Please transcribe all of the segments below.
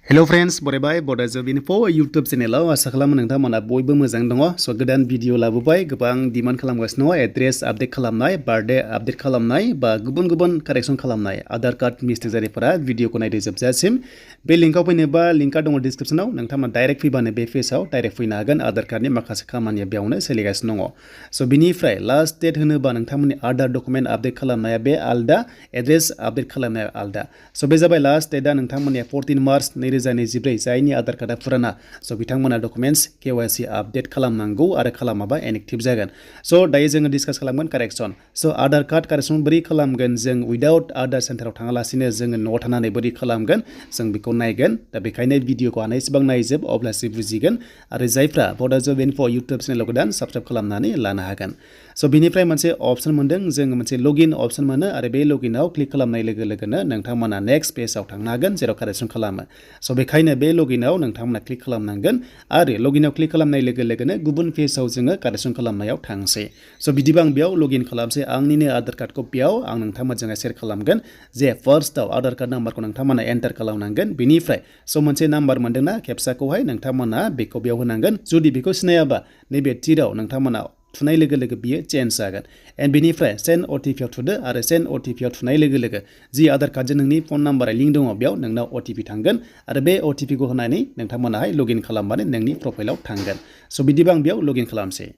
Hello friends, bye Bodo info YouTube channel आसा खालामो नोंथांमोना बयबो मोजां दङ स गोदान भिडिअ लाबोबाय गोबां डिमान्ड खालामगासिनो दङ एड्रेस आपडेट खालामनाय बार्थडे आपडेट खालामनाय बा गुबुन कारेक्सन खालामनाय आधार कार्ड मिस्टेक जानायफोरा भिडिअखौ नायदो जोबजासिम बे लिंकआव फैनोबा लिंकआ दङ डिस्क्रिप्शनाव नोंथांमोना डाइरेक्ट फैबानो बे पेजआव डाइरेक्ट फैनो हागोन आधार कार्डनि माखासे खामानिया बेयावनो सोलिगासिनो दङ स बिनिफ्राय लास्ट डेट होनोबा नोंथांमोननि आधार डकुमेन्ट आपडेट खालामनाया बे आलदा एड्रेस आपडेट खालामनाया आलदा स बे जाबाय लास्ट डेटआ नोंथांमोननिया 14 मार्च 2024 जायनि आधार कार्डआ फुराना स बिथांमोना डकुमेन्ट्स केवाईसी आपडेट खालामनांगौ आरो खालामाबा इनएक्टिभ जागोन स दायो जोङो डिसकास खालामगोन कारेक्सन स आधार कार्ड कारेक्सन बोरै खालामगोन जों उइदाउट आधार सेन्टाराव थाङालासिनो जोङो न'आव थानानै बोरै खालामगोन जों बेखौ नायगोन दा बेखायनो भिडिअखौ हानायसेबां नायजोब अब्लासो बुजिगोन आरो जायफ्रा बड'जब इनफो इउट्युब चेनेलाव गोदान साबस्क्राइब खालामनानै लानो हागोन स बिनिफ्राय मोनसे अपसन मोनदों जोङो मोनसे लगइन अपसन मोनो आरो बे लगइनआव क्लिक खालामनाय लोगो लोगोनो नोंथांमोना नेक्स्ट पेजआव थांनो हागोन जेराव कारेक्सन खालामो स बेखायनो बे लगइनआव नोंथांमोना क्लिक खालामनांगोन आरो लगइनआव क्लिक खालामनाय लोगो लोगोनो गुबुन पेजआव जोङो कारेक्सन खालामनायाव थांसै स बिदिबा आं बेयाव लगइन खालामसै आंनिनो आधार कार्डखौ बेयाव आं नोंथांमोनजों शेयार खालामगोन जे फार्स्टआव आधार कार्ड नाम्बारखौ नोंथांमोना एन्टार खालामनांगोन बिनिफ्राय स मोनसे नाम्बार मोनदोंना खेबसाखौहाय नोंथांमोना बेखौ बेयाव होनांगोन जुदि बेखौ सिनायाबा नैबे टिराव नोंथांमोना थुनाय लोगो लोगो बियो चेन्ज जागोन एन्ड बिनिफ्राय सेन्ड अटिपि आव थुदो आरो सेन्ड अटिपि आव थुनाय लोगो लोगो जि आधार कार्डजों नोंनि फन नाम्बारा लिंक दङ बेयाव नोंनाव अटिपि थांगोन आरो बे अटिपिखौ होनानै नोंथांमोनाहाय लगइन खालामबानो नोंनि प्रफाइलाव थांगोन स बिदिबा आं बेयाव लगइन खालामसै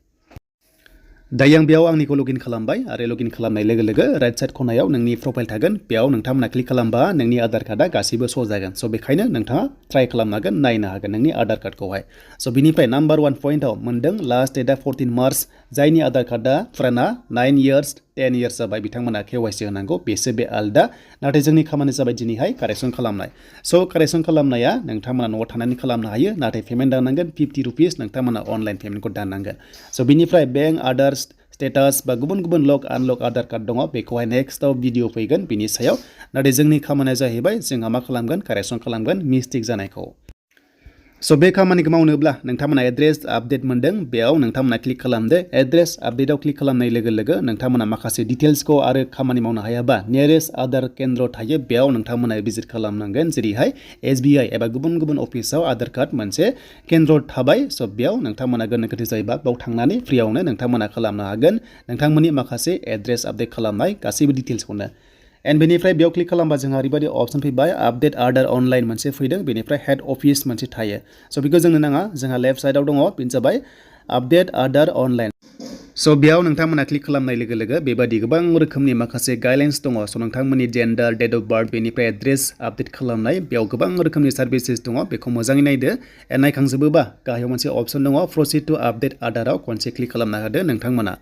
दायो आं बेयाव आंनिखौ लगइन खालामबाय आरो लगइन खालामनाय लोगो लोगो राइट साइड खनायाव नोंनि प्रफाइल थागोन बेयाव नोंथांमोना क्लिक खालामबा नोंनि आधार कार्डआ गासैबो श' जागोन स बेखायनो नोंथाङा ट्राइ खालामनो हागोन नायनो हागोन नोंनि आधार कार्डखौहाय स बिनिफ्राय नाम्बार 1 पइन्टआव मोनदों लास्ट डेटआ 14 मार्च जायनि आधार कार्डआ फुराना 9 इयार्स 10 इयार्स जाबाय बिथांमोना केवाईसी होनांगौ बेसो बे आलदा नाथाय जोंनि खामानिया जाबाय दिनैहाय कारेक्सन खालामनाय स कारेक्सन खालामनाया नोंथांमोना न'आव थानानै खालामनो हायो नाथाय पेमेन्ट दाननांगोन 50 रुपिस नोंथांमोना अनलाइन पेमेन्टखौ दाननांगोन स बिनिफ्राय बेंक आधार स्टेटास बा गुबुन लक आनलक आधार कार्ड दङ बेखौहाय नेक्स्टआव भिडिअ फैगोन बिनि सायाव नाथाय जोंनि खामानिया जाहैबाय जोंहा मा खालामगोन कारेक्सन खालामगोन मिस्टेक जानायखौ स बे खामानिखौ मावनोब्ला नोंथांमोना एड्रेस आपडेट मोनदों बेयाव नोंथांमोना क्लिक खालामदो एड्रेस आपडेटआव क्लिक खालामनाय लोगो लोगो नोंथांमोना माखासे डिटेल्सखौ आरो खामानि मावनो हायाबा नियरेस्ट आधार केन्द्र थायो बेयाव नोंथांमोना भिजिट खालामनांगोन जेरैहाय SBI एबा गुबुन अफिसाव आधार कार्ड मोनसे केन्द्र थाबाय स बेयाव नोंथांमोना गोनो गोथो जायोबा बेयाव थांनानै फ्रियावनो नोंथांमोना खालामनो हागोन नोंथांमोननि माखासे एड्रेस आपडेट खालामनाय गासैबो डिटेल्सखौनो एन्ड बेनिफ्राय बेयाव क्लिक खालामबा जोंहा ओरैबायदि अपसन फैबाय आपडेट आधार अनलाइन मोनसे फैदों बेनिफ्राय हेड अफिस मोनसे थायो स बेखौ जोंनो नाङा जोंहा लेफ्ट साइडआव दङ बेनो जाबाय आपडेट आधार अनलाइन स बेयाव नोंथांमोना क्लिक खालामनाय लोगो लोगो बेबायदि गोबां रोखोमनि माखासे गाइडलाइन्स दङ स नोंथांमोननि जेन्डार डेट अफ बार्थ बेनिफ्राय एड्रेस आपडेट खालामनाय बेयाव गोबां रोखोमनि सार्भिसेस दङ बेखौ मोजाङै नायदो एन्ड नायखांजोबोबा गाहायाव मोनसे अपसन दङ प्रसिड टु आपडेट आधाराव खनसे क्लिक खालामना होदो नोंथांमोना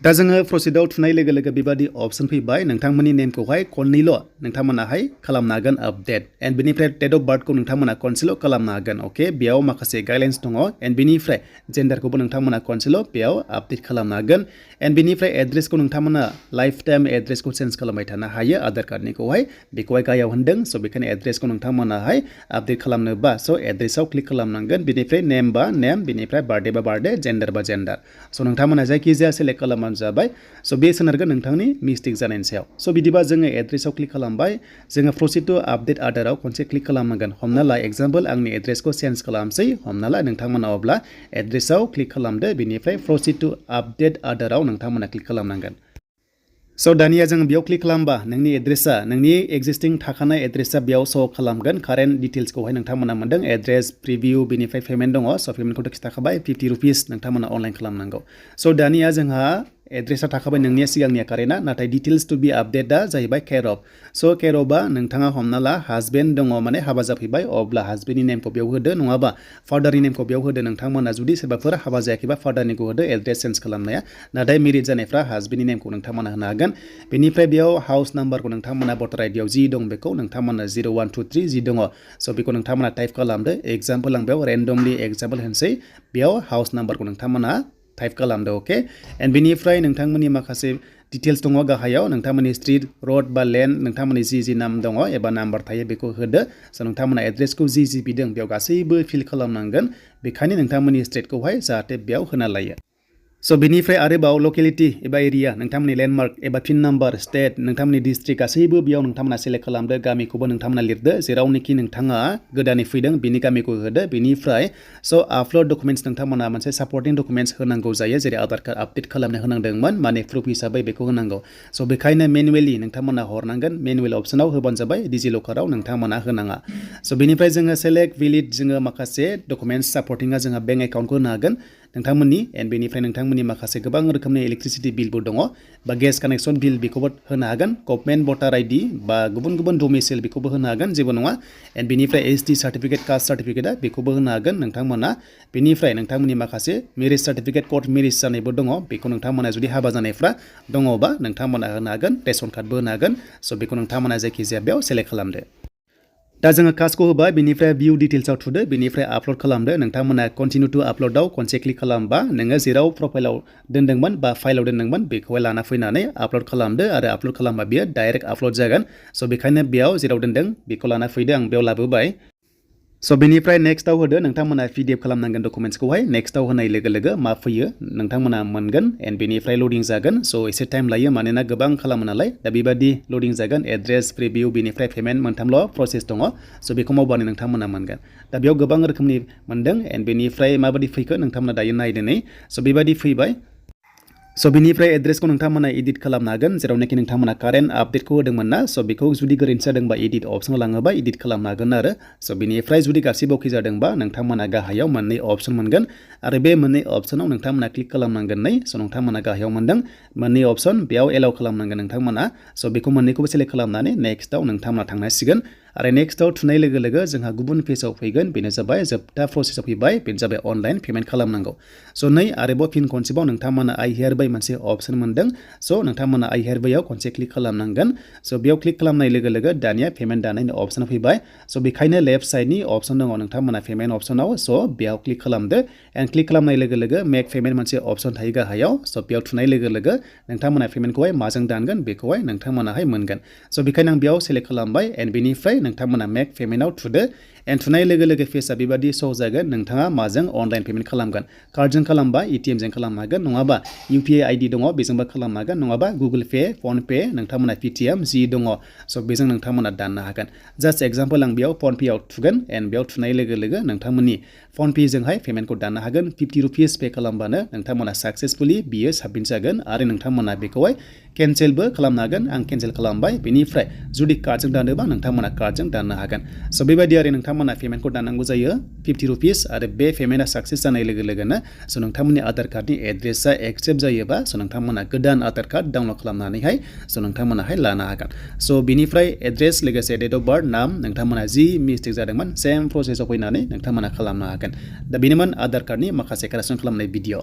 दा जोङो प्रसिडआव थुनाय लोगो लोगो बेबादि अपसन फैबाय नोंथांमोननि नेमखौहाय खननैल' नोंथांमोनाहाय खालामनो हागोन आपडेट एन्ड बेनिफ्राय डेट अफ बार्थखौ नोंथांमोना खनसेल' खालामनो हागोन अके बेयाव माखासे गाइडलाइन्स दङ एन्ड बेनिफ्राय जेन्डारखौबो नोंथांमोना खनसेल' बेयाव आपडेट खालामनो हागोन एन्ड बेनिफ्राय एड्रेसखौ नोंथांमोना लाइफ टाइम एड्रेसखौ चेन्ज खालामबाय थानो हायो आधार कार्डनिखौहाय बेखौहाय गाहायाव होनदों स बेखायनो एड्रेसखौ नोंथांमोनाहाय आपडेट खालामनोबा स एड्रेसाव क्लिक खालामनांगोन बेनिफ्राय नेम बा नेम बेनिफ्राय बार्थडे बा बार्थडे जेन्डार बा जेन्डार स नोंथांमोना जायखिजाया सेलेक्ट खालामनानै जाबाय स बे सोनारगोन नोंथांनि मिस्टेक जानायनि सायाव स बिदिबा जोङो एड्रेसाव क्लिक खालामबाय जोङो प्रसिड टु आपडेट आधाराव खनसे क्लिक खालामनांगोन हमना ला एग्जाम्पल आंनि एड्रेसखौ चेन्ज खालामसै हमना ला नोंथांमोना अब्ला एड्रेसाव क्लिक खालामदो बेनिफ्राय प्रसिड टु आपडेट आधाराव नोंथांमोना क्लिक खालामनांगोन स दानिया जों बेयाव क्लिक खालामबा नोंनि एड्रेसा नोंनि एक्जिस्टिं थाखानाय एड्रेसा बेयाव श' खालामगोन कारेन्ट डिटेल्सखौहाय नोंथांमोना मोनदों एड्रेस प्रिभिउ बेनिफ्राय पेमेन्ट दङ स पेमेन्टखौथ' खिथाखाबाय 50 रुपिस नोंथांमोना अनलाइन खालामनांगौ स दानिया जोंहा एड्रेसा थाखाबाय नोंनिया सिगांनिया कारेन्टआ नाथाय डिटेल्स टु बि आपडेटआ जाहैबाय केर अफ स केर अफआ नोंथाङा हमना ला हासबेन्ड दङ माने हाबा जाफैबाय अब्ला हासबेन्डनि नेमखौ बेयाव होदो नङाबा फादारनि नेमखौ बेयाव होदो नोंथांमोना जुदि सोरबाफोर हाबा जायाखैबा फादारनिखौ होदो एड्रेस चेन्ज खालामनाया नाथाय मेरिड जानायफ्रा हासबेन्डनि नेमखौ नोंथांमोना होनो हागोन बेनिफ्राय बेयाव हाउस नाम्बारखौ नोंथांमोना भटार आइडियाव जि दं बेखौ नोंथांमोना 0123 जि दङ स बेखौ नोंथांमोना टाइप खालामदो एग्जाम्पल आं बेयाव रेन्डमलि एग्जाम्पल होनोसै बेयाव हाउस नाम्बारखौ नोंथांमोना टाइप खालामदो अके एन्ड बेनिफ्राय नोंथांमोननि माखासे डिटेल्स दङ गाहायाव नोंथांमोननि स्ट्रिट रड बा लेन्ड नोंथांमोननि जि नाम दङ एबा नाम्बार थायो बेखौ होदो स नोंथांमोना एड्रेसखौ जि बिदों बेयाव गासैबो फिल खालामनांगोन बेखायनो नोंथांमोननि स्टेटखौहाय जाहाथे बेयाव होना लायो So बेनिफ्राय आरोबाव लकेलिटी एबा एरिया नोंथांमोननि लेन्डमार्क एबा पिन नाम्बार स्टेट नोंथांमोननि डिस्ट्रिक्ट गासैबो बेयाव नोंथांमोना सेलेक्ट खालामदो गामिखौबो नोंथांमोना लिरदो जेरावनोखि नोंथाङा गोदानै फैदों बिनि गामिखौ होदो बेनिफ्राय स' आपल'ड डकुमेन्ट्स नोंथांमोना मोनसे सापर्टिं डकुमेन्ट्स होनांगौ जायो जेरै आधार कार्ड आपडेट खालामनो होनांदोंमोन माने प्रुफ हिसाबै बेखौ होनांगौ स' बेखायनो मेनुवेलि नोंथांमोना हरनांगोन मेनुवेल अपसनाव होबानो जाबाय डिजिलकाराव नोंथांमोना होनाङा स' बेनिफ्राय जोङो सेलेक्ट भेलिड जोङो माखासे डकुमेन्ट्स सापर्टिंआ जोंहा बेंक एकाउन्टखौ होनो हागोन नोंथांमोननि एन्ड बेनिफ्राय नोंथांमोननि माखासे गोबां रोखोमनि इलेक्ट्रिसिटि बिलबो दङ बा गेस कानेक्सन बिल बेखौबो होनो हागोन गभर्नमेन्ट भटार आइडि बा गुबुन गुबुन डमिसाइल बेखौबो होनो हागोन जेबो नङा एन्ड बेनिफ्राय एसटि सार्टिफिकेट कास्ट सार्टिफिकेटआ बेखौबो होनो हागोन नोंथांमोना बेनिफ्राय नोंथांमोननि माखासे मेरिज सार्टिफिकेट कर्ट मेरिज जानायबो दङ बेखौ नोंथांमोना जुदि हाबा जानायफ्रा दङबा नोंथांमोना होनो हागोन रेशन कार्डबो होनो हागोन स' बेखौ नोंथांमोना जायखिजाया बेयाव सेलेक्ट खालामदो दा जोङो कास्टखौ होबाय बेनिफ्राय भिउ डिटेल्सआव थुदो बेनिफ्राय आपल'ड खालामदो नोंथांमोना कन्टिनिउ टु आपल'डआव खनसे क्लिक खालामबा नोङो जेराव प्रफाइलाव दोनदोंमोन बा फाइलाव दोनदोंमोन बेखौहाय लाना फैनानै आपल'ड खालामदो आरो आपल'ड खालामबा बियो डाइरेक्ट आपल'ड जागोन स' बेखायनो बेयाव जेराव दोनदों बेखौ लाना फैदो आं बेयाव लाबोबाय स' बेनिफ्राय नेक्स्टआव होदो नोंथांमोना PDF खालामनांगोन डकुमेन्ट्सखौहाय नेक्स्टआव होनाय लोगो लोगो मा फैयो नोंथांमोना मोनगोन एन्ड बेनिफ्राय लडिं जागोन स' एसे टाइम लायो मानोना गोबां खालामो नालाय दा बेबादि लडिं जागोन एड्रेस प्रिभिउ बेनिफ्राय पेमेन्ट मोनथामल' प्रसेस दङ स' बेखौ मावबानो नोंथांमोना मोनगोन दा बेयाव गोबां रोखोमनि मोनदों एन्ड बेनिफ्राय माबादि फैखो नोंथांमोना दायो नायदोनै स' बेबादि फैबाय स' बेनिफ्राय एड्रेसखौ नोंथांमोना एडिट खालामनो हागोन जेरावनाखि नोंथांमोना कारेन्ट आपडेटखौ होदोंमोन ना स' बेखौ जुदि गोरोन्थि जादोंबा एडिट अपसनाव लाङोबा एडिट खालामनो हागोन आरो स' बेनिफ्राय जुदि गासिबो अके जादोंबा नोंथांमोना गाहायाव मोननै अपसन मोनगोन आरो बे मोननै अपसनाव नोंथांमोना क्लिक खालामनांगोन नै स' नोंथांमोना गाहायाव मोनदों मोननै अपसन बेयाव एलाउ खालामनांगोन नोंथांमोना स' बेखौ मोननैखौबो सेलेक्ट खालामनानै नेक्स्टआव नोंथांमोना थांनांसिगोन आरो नेक्स्टआव थुनाय लोगो लोगो जोंहा गुबुन पेजाव फैगोन बेनो जाबाय जोबथा प्रसेसआव फैबाय बेनो जाबाय अनलाइन पेमेन्ट खालामनांगौ स' नै आरोबाव फिन खनसेबाव नोंथांमोना आइ हियार बाय मोनसे अपसन मोनदों स' नोंथांमोना आइ हियार बायाव खनसे क्लिक खालामनांगोन स' बेयाव क्लिक खालामनाय लोगो लोगो दानिया पेमेन्ट दानायनि अपसन फैबाय स' बेखायनो लेफ्ट साइडनि अपसन दङ नोंथांमोना पेमेन्ट अपसनाव स' बेयाव क्लिक खालामदो एन्ड क्लिक खालामनाय लोगो लोगो मेक पेमेन्ट मोनसे अपसन थायो गाहायाव स' बेयाव थुनाय लोगो लोगो नोंथांमोना पेमेन्टखौहाय माजों दानगोन बेखौहाय नोंथांमोनाहाय मोनगोन स' बेखायनो आं बेयाव सेलेक्ट खालामबाय एन्ड बेनिफ्राय नोंथांमोना मेक पेमेन्टआव थुदो एन्ड थुनाय लोगो लोगो पेजआ बेबादि श' जागोन नोंथाङा माजों अनलाइन पेमेन्ट खालामगोन कार्डजों खालामबा एटिएमजों खालामनो हागोन नङाबा UPI आइडि दङ बेजोंबो खालामनो हागोन नङाबा गुगोल पे फन पे नोंथांमोना पेटिएम जि दङ स' बेजों नोंथांमोना दाननो हागोन जास्ट एग्जाम्पल आं बेयाव फन पेआव थुगोन एन्ड बेयाव थुनाय लोगो लोगो नोंथांमोननि फन पेजोंहाय पेमेन्टखौ दाननो हागोन 50 रुपिस पे खालामबानो नोंथांमोना साक्सेसफुलि बियो साबमिट जागोन आरो नोंथांमोना बेखौहाय केन्सेलबो खालामनो हागोन आं केन्सेल खालामबाय बेनिफ्राय जुदि कार्डजों दानोबा नोंथांमोना कार्डजों दाननो हागोन स' बेबायदि आरो नोंथांमोना पेमेन्टखौ दाननांगौ जायो 50 रुपिस आरो बे पेमेन्टआ साक्सेस जानाय लोगो लोगोनो स' नोंथांमोननि आधार कार्डनि एड्रेसा एक्सेप्ट जायोबा स' नोंथांमोना गोदान आधार कार्ड डाउनलड खालामनानैहाय स' नोंथांमोनाहाय लानो हागोन स' बिनिफ्राय एड्रेस लोगोसे डेट अफ बार्थ नाम नोंथांमोना जि मिस्टेक जादोंमोन सेम प्रसेसआव फैनानै नोंथांमोना खालामनो हागोन दा बेनोमोन आधार कार्डनि माखासे कारेक्सन खालामनाय भिडिअ